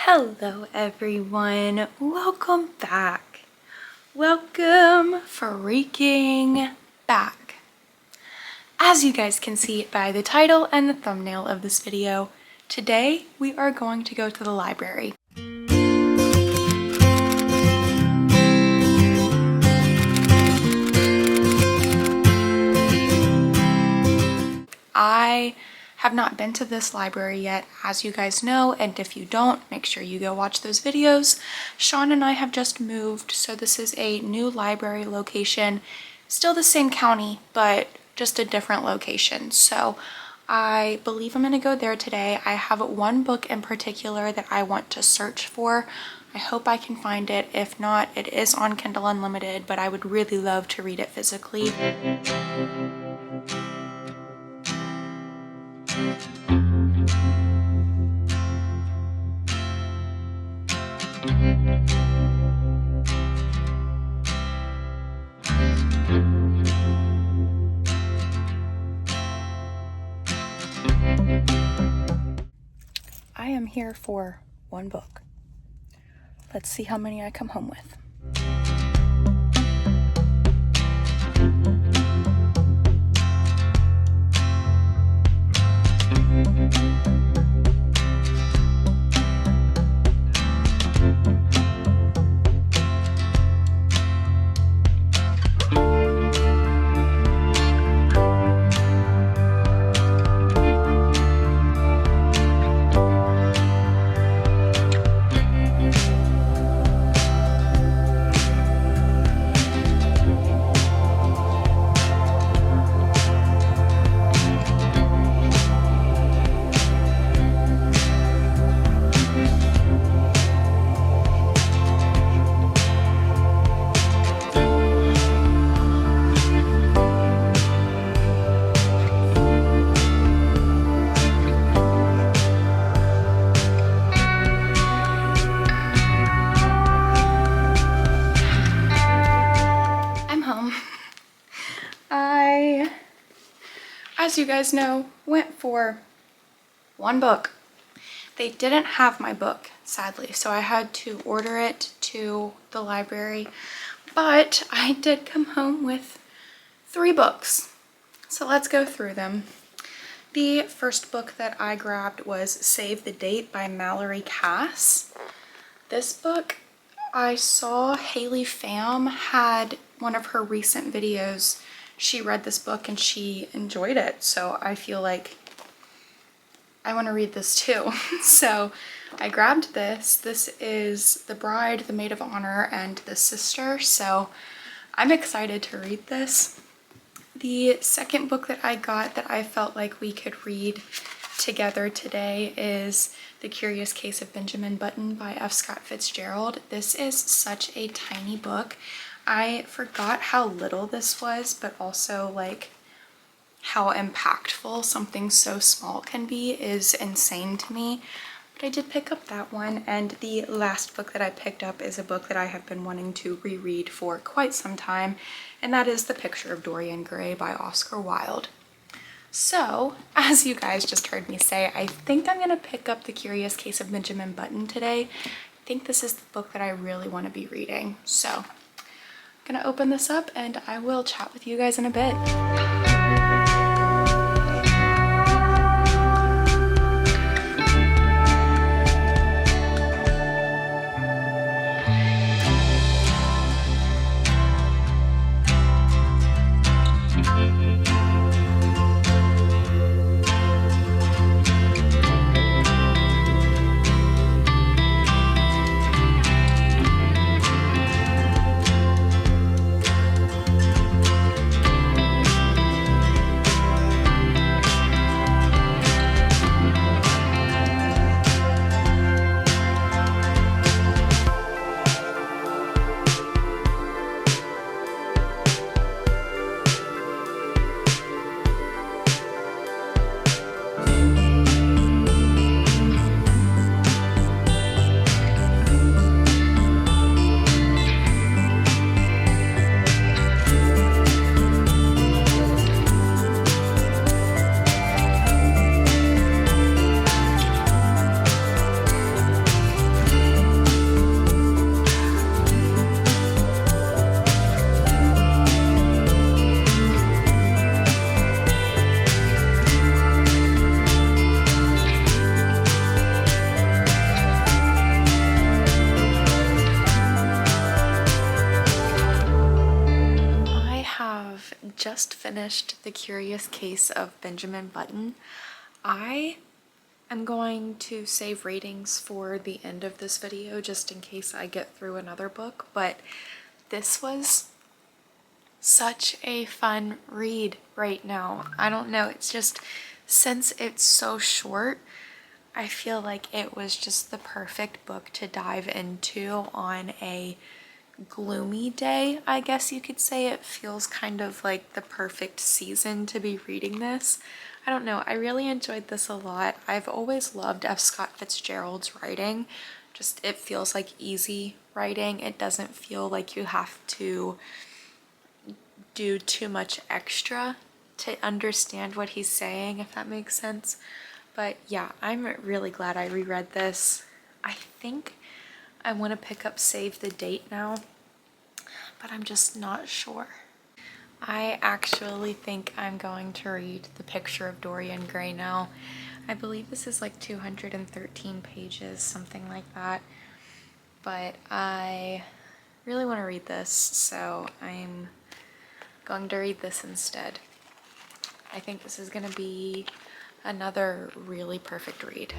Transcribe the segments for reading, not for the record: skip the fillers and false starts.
Hello everyone, welcome back. Welcome freaking back. As you guys can see by the title and the thumbnail of this video, today we are going to go to the library. I have not been to this library yet, as you guys know, and if you don't, make sure you go watch those videos. Sean and I have just moved, so this is a new library location, still the same county, but just a different location. So I believe I'm gonna go there today. I have one book in particular that I want to search for. I hope I can find it. If not, it is on Kindle Unlimited, but I would really love to read it physically. I am here for one book. Let's see how many I come home with. As you guys know, went for one book. They didn't have my book, sadly, so I had to order it to the library, but I did come home with 3 books. So let's go through them. The first book that I grabbed was Save the Date by Mallory Cass. This book, I saw Haley Pham had one of her recent videos. She read this book and she enjoyed it, so I feel like I want to read this too. So I grabbed this. This is The Bride, the Maid of Honor, and the Sister, so I'm excited to read this. The second book that I got that I felt like we could read together today is The Curious Case of Benjamin Button by F. Scott Fitzgerald. This is such a tiny book. I forgot how little this was, but also like how impactful something so small can be is insane to me. But I did pick up that one, and the last book that I picked up is a book that I have been wanting to reread for quite some time, and that is The Picture of Dorian Gray by Oscar Wilde. So, as you guys just heard me say, I think I'm gonna pick up The Curious Case of Benjamin Button today. I think this is the book that I really want to be reading, so I'm gonna open this up and I will chat with you guys in a bit. just finished The Curious Case of Benjamin Button. I am going to save ratings for the end of this video just in case I get through another book, but this was such a fun read right now. I don't know, it's just, since it's so short, I feel like it was just the perfect book to dive into on a gloomy day, I guess you could say. It feels kind of like the perfect season to be reading this. I don't know, I really enjoyed this a lot. I've always loved F. Scott Fitzgerald's writing. Just, it feels like easy writing. It doesn't feel like you have to do too much extra to understand what he's saying, if that makes sense. But yeah, I'm really glad I reread this. I think I want to pick up Save the Date now, but I'm just not sure. I actually think I'm going to read The Picture of Dorian Gray now. I believe this is like 213 pages, something like that. But I really want to read this, so I'm going to read this instead. I think this is going to be another really perfect read.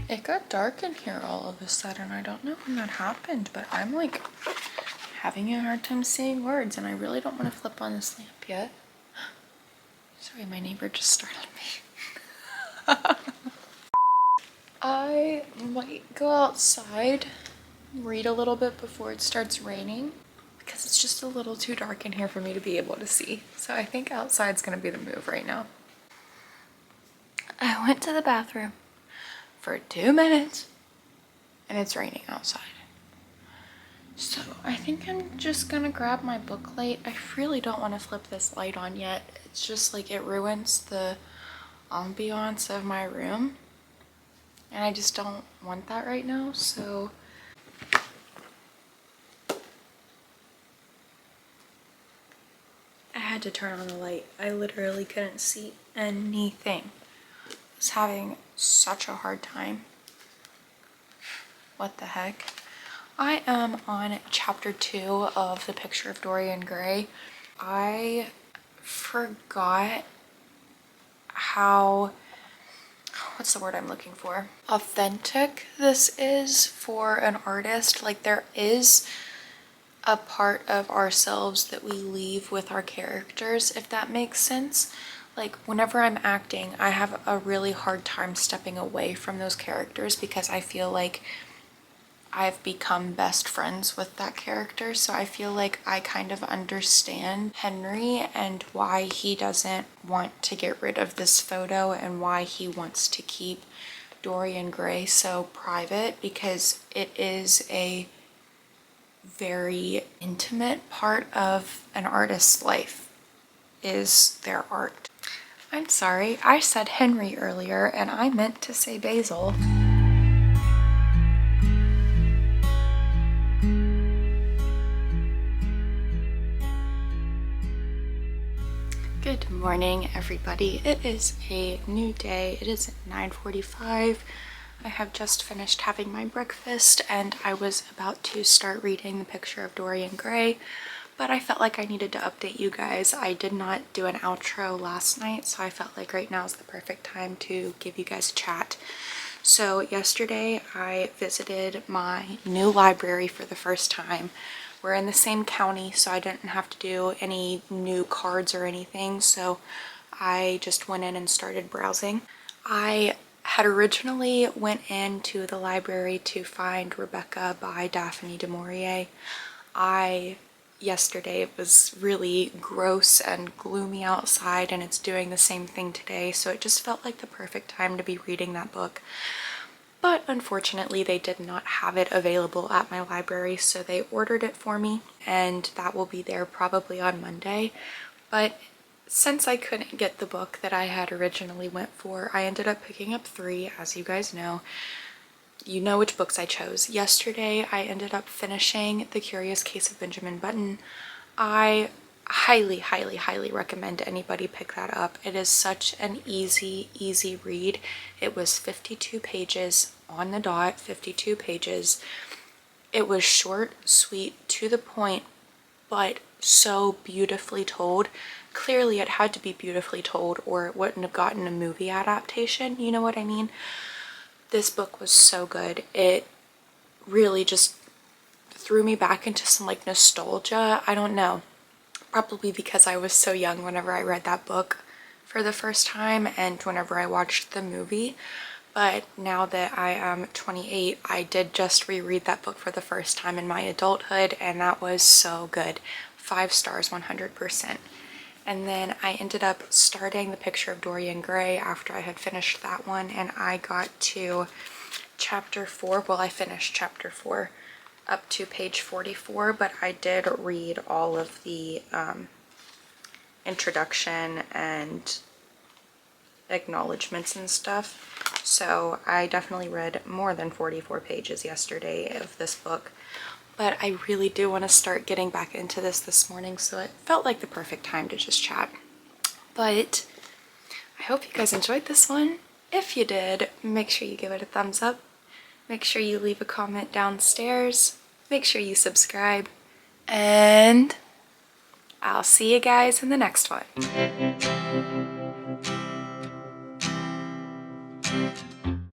It got dark in here all of a sudden. I don't know when that happened, but I'm like having a hard time saying words and I really don't want to flip on this lamp yet. Sorry, my neighbor just startled me. I might go outside, read a little bit before it starts raining because it's just a little too dark in here for me to be able to see. So I think outside's gonna be the move right now. I went to the bathroom for 2 minutes and it's raining outside. So I think I'm just gonna grab my book light. I really don't want to flip this light on yet. It's just like it ruins the ambiance of my room and I just don't want that right now. So I had to turn on the light. I literally couldn't see anything. I was having such a hard time. What the heck? I am on chapter 2 of The Picture of Dorian Gray. I forgot how, what's the word I'm looking for? Authentic this is for an artist. Like, there is a part of ourselves that we leave with our characters, if that makes sense. Like, whenever I'm acting, I have a really hard time stepping away from those characters because I feel like I've become best friends with that character, so I feel like I kind of understand Henry and why he doesn't want to get rid of this photo and why he wants to keep Dorian Gray so private, because it is a very intimate part of an artist's life, is their art. I'm sorry, I said Henry earlier and I meant to say Basil. Good morning, everybody. It is a new day. It is 9:45. I have just finished having my breakfast and I was about to start reading The Picture of Dorian Gray, but I felt like I needed to update you guys. I did not do an outro last night, so I felt like right now is the perfect time to give you guys a chat. So yesterday I visited my new library for the first time. We're in the same county, so I didn't have to do any new cards or anything, so I just went in and started browsing. I had originally went into the library to find Rebecca by Daphne du Maurier. Yesterday it was really gross and gloomy outside, and it's doing the same thing today, so it just felt like the perfect time to be reading that book. But unfortunately they did not have it available at my library, so they ordered it for me and that will be there probably on Monday. But since I couldn't get the book that I had originally went for, I ended up picking up 3, as you guys know. You know which books I chose. Yesterday I ended up finishing The Curious Case of Benjamin Button. I highly, highly, highly recommend anybody pick that up. It is such an easy read. It was 52 pages on the dot, 52 pages. It was short, sweet, to the point, but so beautifully told. Clearly it had to be beautifully told or it wouldn't have gotten a movie adaptation, you know what I mean? This book was so good. It really just threw me back into some like nostalgia. I don't know. Probably because I was so young whenever I read that book for the first time and whenever I watched the movie. But now that I am 28, I did just reread that book for the first time in my adulthood, and that was so good. 5 stars, 100%. And then I ended up starting The Picture of Dorian Gray after I had finished that one, and I got to chapter 4. Well, I finished chapter 4 up to page 44, but I did read all of the introduction and acknowledgements and stuff. So I definitely read more than 44 pages yesterday of this book. But I really do want to start getting back into this morning, so it felt like the perfect time to just chat. But I hope you guys enjoyed this one. If you did, make sure you give it a thumbs up. Make sure you leave a comment downstairs. Make sure you subscribe. And I'll see you guys in the next one.